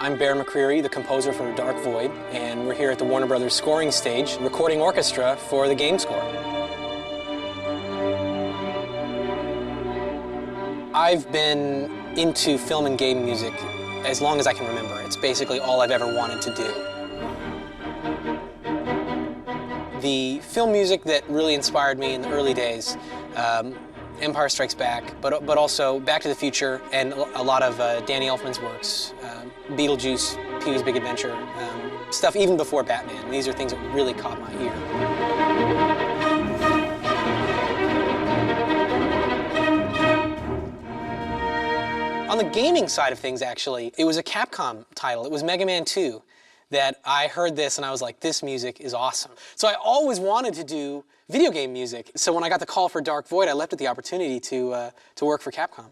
I'm Bear McCreary, the composer for Dark Void, and we're here at the Warner Brothers scoring stage, recording orchestra for the game score. I've been into film and game music as long as I can remember. It's basically all I've ever wanted to do. The film music that really inspired me in the early days, Empire Strikes Back, but also Back to the Future and a lot of Danny Elfman's works, Beetlejuice, Pee-wee's Big Adventure, stuff even before Batman. These are things that really caught my ear. On the gaming side of things, actually, it was a Capcom title. It was Mega Man 2 that I heard this and I was like, this music is awesome. So I always wanted to do video game music. So when I got the call for Dark Void, I leapt at the opportunity to work for Capcom.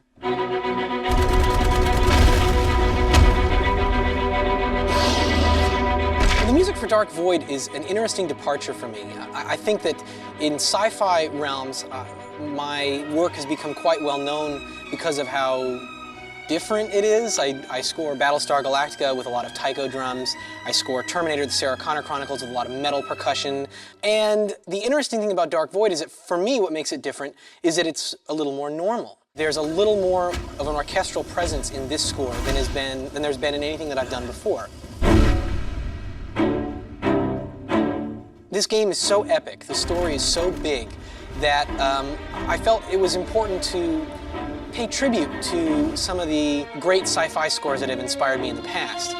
The music for Dark Void is an interesting departure for me. I think that in sci-fi realms, my work has become quite well known because of how different it is. I score Battlestar Galactica with a lot of taiko drums. I score Terminator, the Sarah Connor Chronicles with a lot of metal percussion. And the interesting thing about Dark Void is that for me what makes it different is that it's a little more normal. There's a little more of an orchestral presence in this score than there's been in anything that I've done before. This game is so epic, the story is so big, that I felt it was important to pay tribute to some of the great sci-fi scores that have inspired me in the past.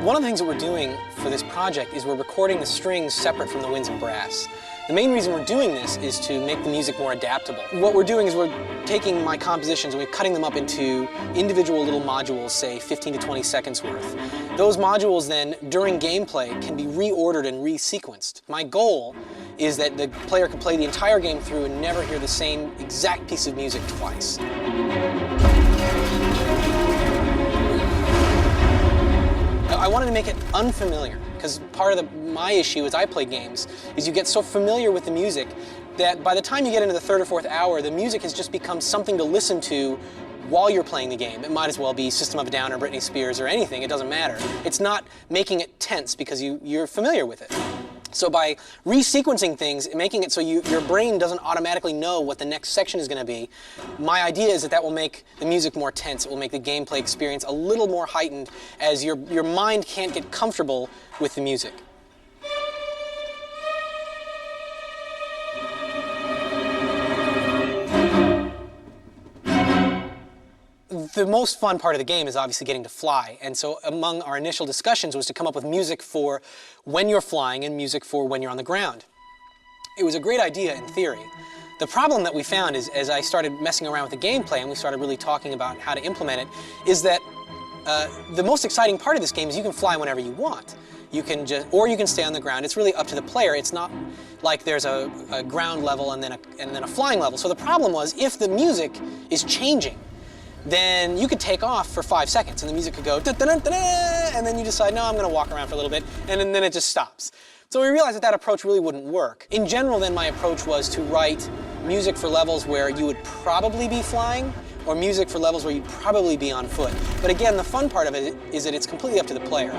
One of the things that we're doing for this project is we're recording the strings separate from the winds and brass. The main reason we're doing this is to make the music more adaptable. What we're doing is we're taking my compositions and we're cutting them up into individual little modules, say 15 to 20 seconds worth. Those modules then, during gameplay, can be reordered and resequenced. My goal is that the player can play the entire game through and never hear the same exact piece of music twice. I wanted to make it unfamiliar, because part of my issue as I play games is you get so familiar with the music that by the time you get into the third or fourth hour, the music has just become something to listen to while you're playing the game. It might as well be System of a Down or Britney Spears or anything, it doesn't matter. It's not making it tense because you're familiar with it. So by resequencing things, making it so your brain doesn't automatically know what the next section is going to be, my idea is that will make the music more tense. It will make the gameplay experience a little more heightened as your mind can't get comfortable with the music. The most fun part of the game is obviously getting to fly, and so among our initial discussions was to come up with music for when you're flying and music for when you're on the ground. It was a great idea in theory. The problem that we found is, as I started messing around with the gameplay and we started really talking about how to implement it, is that the most exciting part of this game is you can fly whenever you want. Or you can stay on the ground. It's really up to the player. It's not like there's a ground level and then a flying level. So the problem was, if the music is changing, then you could take off for 5 seconds and the music could go da-da-da-da-da, and then you decide, no, I'm going to walk around for a little bit, and then it just stops. So we realized that approach really wouldn't work. In general, then, my approach was to write music for levels where you would probably be flying, or music for levels where you'd probably be on foot. But again, the fun part of it is that it's completely up to the player.